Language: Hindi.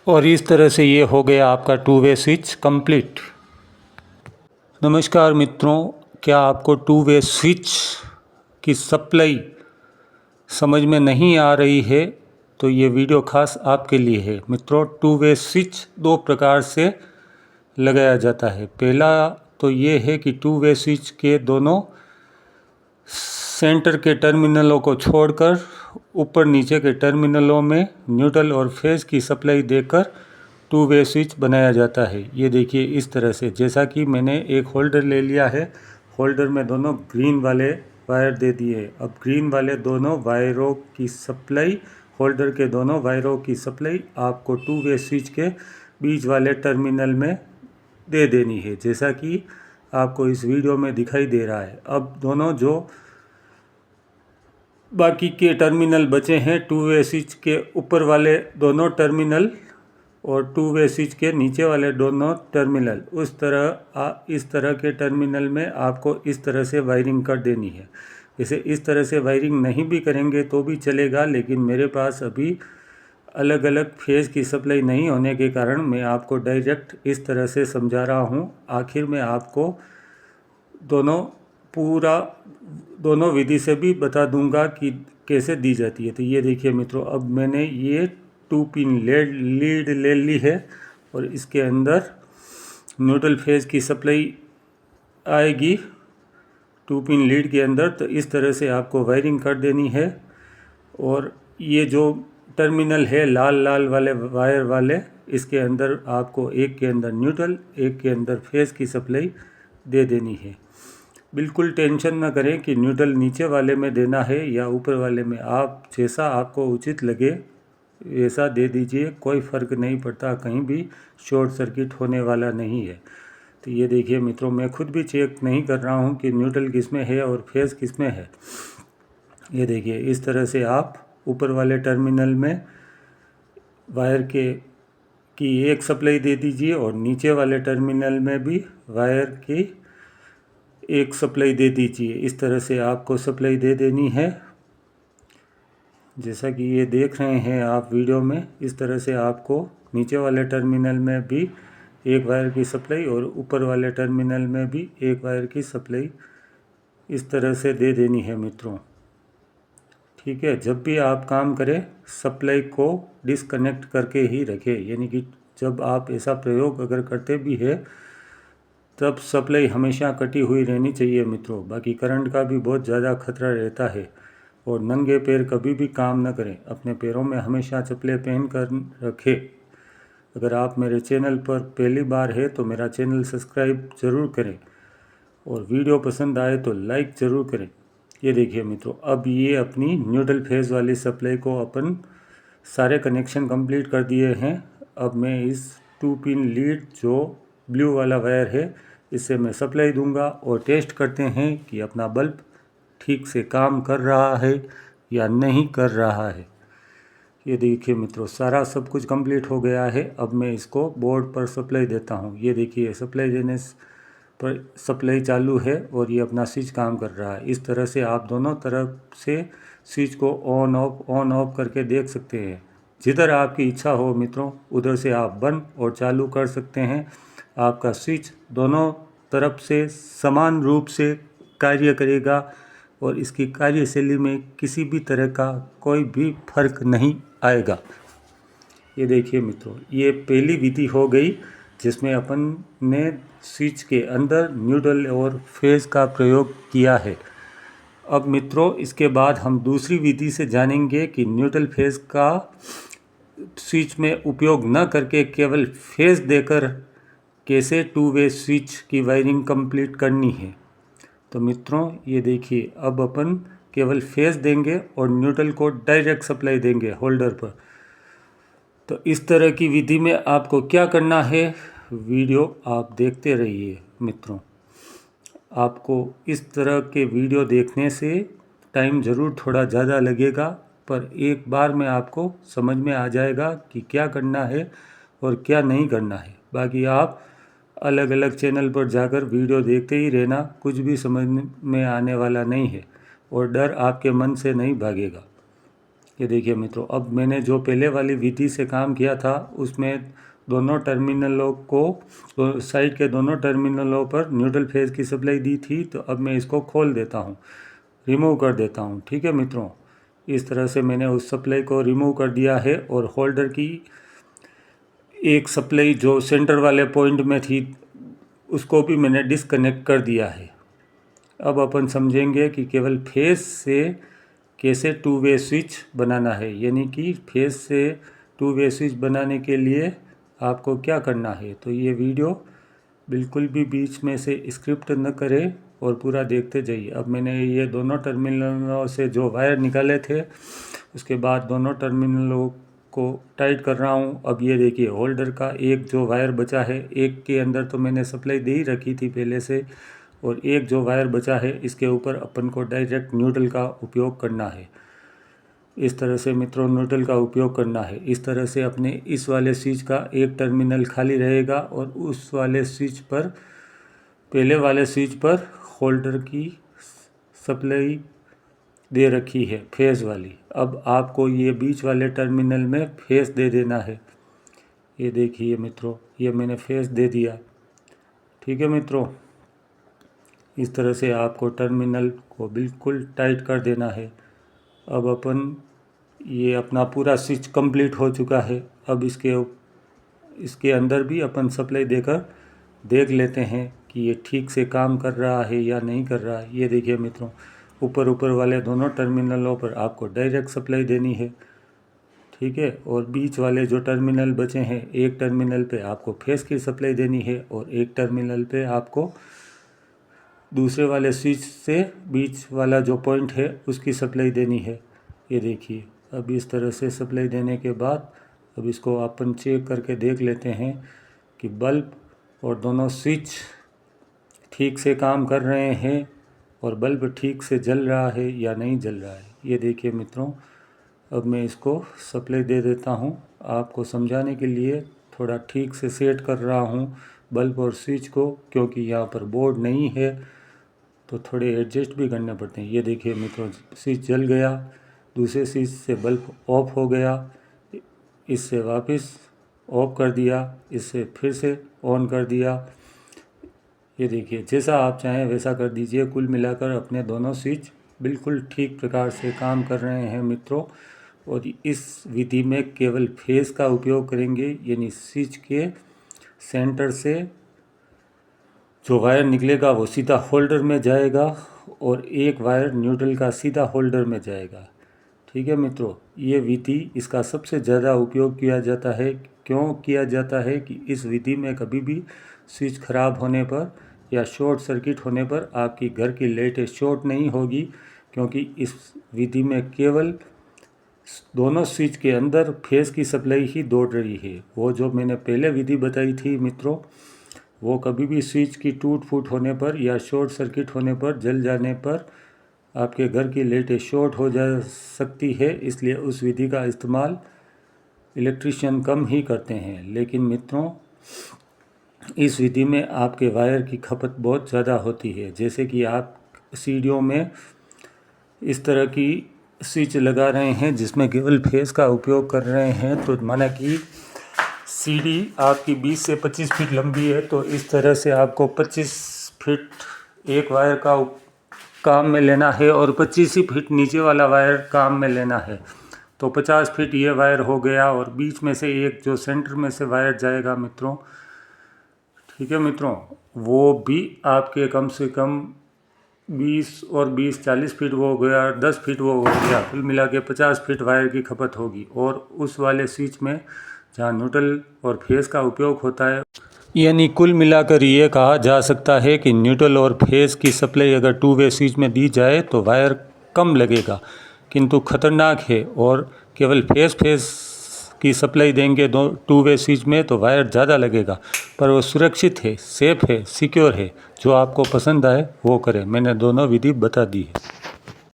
और इस तरह से ये हो गया आपका टू वे स्विच कंप्लीट। नमस्कार मित्रों, क्या आपको टू वे स्विच की सप्लाई समझ में नहीं आ रही है तो ये वीडियो खास आपके लिए है। मित्रों, टू वे स्विच दो प्रकार से लगाया जाता है। पहला तो ये है कि टू वे स्विच के दोनों सेंटर के टर्मिनलों को छोड़कर ऊपर नीचे के टर्मिनलों में न्यूट्रल और फेज की सप्लाई देकर टू वे स्विच बनाया जाता है। ये देखिए इस तरह से, जैसा कि मैंने एक होल्डर ले लिया है, होल्डर में दोनों ग्रीन वाले वायर दे दिए। अब ग्रीन वाले दोनों वायरों की सप्लाई, होल्डर के दोनों वायरों की सप्लाई आपको टू वे स्विच के बीच वाले टर्मिनल में दे देनी है, जैसा कि आपको इस वीडियो में दिखाई दे रहा है। अब दोनों जो बाकी के टर्मिनल बचे हैं, टू वे स्विच के ऊपर वाले दोनों टर्मिनल और टू वे स्विच के नीचे वाले दोनों टर्मिनल, इस तरह के टर्मिनल में आपको इस तरह से वायरिंग कर देनी है। इसे इस तरह से वायरिंग नहीं भी करेंगे तो भी चलेगा, लेकिन मेरे पास अभी अलग अलग फेज़ की सप्लाई नहीं होने के कारण मैं आपको डायरेक्ट इस तरह से समझा रहा हूँ। आखिर में आपको दोनों विधि से भी बता दूंगा कि कैसे दी जाती है। तो ये देखिए मित्रों, अब मैंने ये 2 पिन लीड ले ली है और इसके अंदर न्यूट्रल फेज की सप्लाई आएगी 2 पिन लीड के अंदर। तो इस तरह से आपको वायरिंग कर देनी है। और ये जो टर्मिनल है लाल लाल वाले वायर वाले, इसके अंदर आपको एक के अंदर न्यूट्रल, एक के अंदर फेज की सप्लाई दे देनी है। बिल्कुल टेंशन ना करें कि न्यूट्रल नीचे वाले में देना है या ऊपर वाले में, आप जैसा आपको उचित लगे वैसा दे दीजिए, कोई फ़र्क नहीं पड़ता, कहीं भी शॉर्ट सर्किट होने वाला नहीं है। तो ये देखिए मित्रों, मैं खुद भी चेक नहीं कर रहा हूँ कि न्यूट्रल किस में है और फेज़ किस में है। ये देखिए इस तरह से आप ऊपर वाले टर्मिनल में वायर की एक सप्लाई दे दीजिए और नीचे वाले टर्मिनल में भी वायर की एक सप्लाई दे दीजिए। इस तरह से आपको सप्लाई दे देनी है, जैसा कि ये देख रहे हैं आप वीडियो में। इस तरह से आपको नीचे वाले टर्मिनल में भी एक वायर की सप्लाई और ऊपर वाले टर्मिनल में भी एक वायर की सप्लाई इस तरह से दे देनी है मित्रों। ठीक है, जब भी आप काम करें सप्लाई को डिसकनेक्ट करके ही रखें, यानी कि जब आप ऐसा प्रयोग अगर करते भी है तब सप्लाई हमेशा कटी हुई रहनी चाहिए मित्रों। बाकी करंट का भी बहुत ज़्यादा खतरा रहता है। और नंगे पैर कभी भी काम न करें, अपने पैरों में हमेशा चप्पलें पहन कर रखें। अगर आप मेरे चैनल पर पहली बार है तो मेरा चैनल सब्सक्राइब ज़रूर करें और वीडियो पसंद आए तो लाइक ज़रूर करें। ये देखिए मित्रों, अब ये अपनी न्यूट्रल फेज़ वाली सप्लाई को अपन सारे कनेक्शन कंप्लीट कर दिए हैं। अब मैं इस 2 पिन लीड जो ब्लू वाला वायर है इससे मैं सप्लाई दूंगा और टेस्ट करते हैं कि अपना बल्ब ठीक से काम कर रहा है या नहीं कर रहा है। ये देखिए मित्रों, सारा सब कुछ कंप्लीट हो गया है। अब मैं इसको बोर्ड पर सप्लाई देता हूँ। ये देखिए सप्लाई देने पर सप्लाई चालू है और ये अपना स्विच काम कर रहा है। इस तरह से आप दोनों तरफ से स्विच को ऑन ऑफ करके देख सकते हैं। जिधर आपकी इच्छा हो मित्रों उधर से आप बंद और चालू कर सकते हैं। आपका स्विच दोनों तरफ से समान रूप से कार्य करेगा और इसकी कार्यशैली में किसी भी तरह का कोई भी फर्क नहीं आएगा। ये देखिए मित्रों, ये पहली विधि हो गई जिसमें अपन ने स्विच के अंदर न्यूट्रल और फेज का प्रयोग किया है। अब मित्रों इसके बाद हम दूसरी विधि से जानेंगे कि न्यूट्रल फेज का स्विच में उपयोग न करके केवल फेज देकर कैसे टू वे स्विच की वायरिंग कंप्लीट करनी है। तो मित्रों ये देखिए, अब अपन केवल फेज देंगे और न्यूट्रल को डायरेक्ट सप्लाई देंगे होल्डर पर। तो इस तरह की विधि में आपको क्या करना है, वीडियो आप देखते रहिए मित्रों। आपको इस तरह के वीडियो देखने से टाइम ज़रूर थोड़ा ज़्यादा लगेगा, पर एक बार में आपको समझ में आ जाएगा कि क्या करना है और क्या नहीं करना है। बाकी आप अलग अलग चैनल पर जाकर वीडियो देखते ही रहना, कुछ भी समझ में आने वाला नहीं है और डर आपके मन से नहीं भागेगा। ये देखिए मित्रों, अब मैंने जो पहले वाली विधि से काम किया था उसमें दोनों टर्मिनलों को, तो साइड के दोनों टर्मिनलों पर न्यूट्रल फेज की सप्लाई दी थी। तो अब मैं इसको खोल देता हूँ, रिमूव कर देता हूँ। ठीक है मित्रों, इस तरह से मैंने उस सप्लाई को रिमूव कर दिया है और होल्डर की एक सप्लाई जो सेंटर वाले पॉइंट में थी उसको भी मैंने डिस्कनेक्ट कर दिया है। अब अपन समझेंगे कि केवल फेज से कैसे टू वे स्विच बनाना है, यानी कि फेज से टू वे स्विच बनाने के लिए आपको क्या करना है। तो ये वीडियो बिल्कुल भी बीच में से स्क्रिप्ट न करें और पूरा देखते जाइए। अब मैंने ये दोनों टर्मिनलों से जो वायर निकाले थे उसके बाद दोनों टर्मिनलों को टाइट कर रहा हूँ। अब ये देखिए, होल्डर का एक जो वायर बचा है, एक के अंदर तो मैंने सप्लाई दे ही रखी थी पहले से, और एक जो वायर बचा है इसके ऊपर अपन को डायरेक्ट न्यूट्रल का उपयोग करना है। इस तरह से मित्रों न्यूट्रल का उपयोग करना है। इस तरह से अपने इस वाले स्विच का एक टर्मिनल खाली रहेगा और उस वाले स्विच पर, पहले वाले स्विच पर होल्डर की सप्लाई दे रखी है फेस वाली। अब आपको ये बीच वाले टर्मिनल में फेस दे देना है। ये देखिए मित्रों, ये मैंने फेस दे दिया। ठीक है मित्रों, इस तरह से आपको टर्मिनल को बिल्कुल टाइट कर देना है। अब अपन, ये अपना पूरा स्विच कंप्लीट हो चुका है। अब इसके अंदर भी अपन सप्लाई देकर देख लेते हैं कि ये ठीक से काम कर रहा है या नहीं कर रहा है। ये देखिए मित्रों, ऊपर वाले दोनों टर्मिनलों पर आपको डायरेक्ट सप्लाई देनी है। ठीक है, और बीच वाले जो टर्मिनल बचे हैं, एक टर्मिनल पे आपको फेस की सप्लाई देनी है और एक टर्मिनल पे आपको दूसरे वाले स्विच से बीच वाला जो पॉइंट है उसकी सप्लाई देनी है। ये देखिए, अब इस तरह से सप्लाई देने के बाद अब इसको अपन चेक करके देख लेते हैं कि बल्ब और दोनों स्विच ठीक से काम कर रहे हैं और बल्ब ठीक से जल रहा है या नहीं जल रहा है। ये देखिए मित्रों, अब मैं इसको सप्लाई दे देता हूँ। आपको समझाने के लिए थोड़ा ठीक से सेट कर रहा हूँ बल्ब और स्विच को, क्योंकि यहाँ पर बोर्ड नहीं है तो थोड़े एडजस्ट भी करने पड़ते हैं। ये देखिए मित्रों, स्विच जल गया, दूसरे स्विच से बल्ब ऑफ हो गया, इससे वापस ऑफ कर दिया, इससे फिर से ऑन कर दिया। ये देखिए, जैसा आप चाहें वैसा कर दीजिए। कुल मिलाकर अपने दोनों स्विच बिल्कुल ठीक प्रकार से काम कर रहे हैं मित्रों। और इस विधि में केवल फेस का उपयोग करेंगे, यानी स्विच के सेंटर से जो वायर निकलेगा वो सीधा होल्डर में जाएगा और एक वायर न्यूट्रल का सीधा होल्डर में जाएगा। ठीक है मित्रों, ये विधि, इसका सबसे ज़्यादा उपयोग किया जाता है। क्यों किया जाता है कि इस विधि में कभी भी स्विच खराब होने पर या शॉर्ट सर्किट होने पर आपकी घर की लाइटें शॉर्ट नहीं होगी, क्योंकि इस विधि में केवल दोनों स्विच के अंदर फेस की सप्लाई ही दौड़ रही है। वो जो मैंने पहले विधि बताई थी मित्रों, वो कभी भी स्विच की टूट फूट होने पर या शॉर्ट सर्किट होने पर, जल जाने पर आपके घर की लाइटें शॉर्ट हो जा सकती है। इसलिए उस विधि का इस्तेमाल इलेक्ट्रीशियन कम ही करते हैं। लेकिन मित्रों, इस विधि में आपके वायर की खपत बहुत ज़्यादा होती है। जैसे कि आप सीढ़ियों में इस तरह की स्विच लगा रहे हैं जिसमें केवल फेस का उपयोग कर रहे हैं, तो माना कि सीढ़ी आपकी 20 से 25 फीट लंबी है, तो इस तरह से आपको 25 फीट एक वायर का काम में लेना है और 25 ही फीट नीचे वाला वायर काम में लेना है। तो 50 फीट ये वायर हो गया और बीच में से एक जो सेंटर में से वायर जाएगा मित्रों, ठीक है मित्रों, वो भी आपके कम से कम 20 और 20 40 फीट वो हो गया, 10 फीट वो हो गया, कुल मिला के 50 फीट वायर की खपत होगी। और उस वाले स्विच में जहाँ न्यूट्रल और फेस का उपयोग होता है, यानी कुल मिलाकर ये कहा जा सकता है कि न्यूट्रल और फेस की सप्लाई अगर टू वे स्विच में दी जाए तो वायर कम लगेगा, किंतु खतरनाक है। और केवल फेस की सप्लाई देंगे दो टू वे स्विच में तो वायर ज़्यादा लगेगा, पर वो सुरक्षित है, सेफ़ है, सिक्योर है। जो आपको पसंद आए वो करें। मैंने दोनों विधि बता दी है।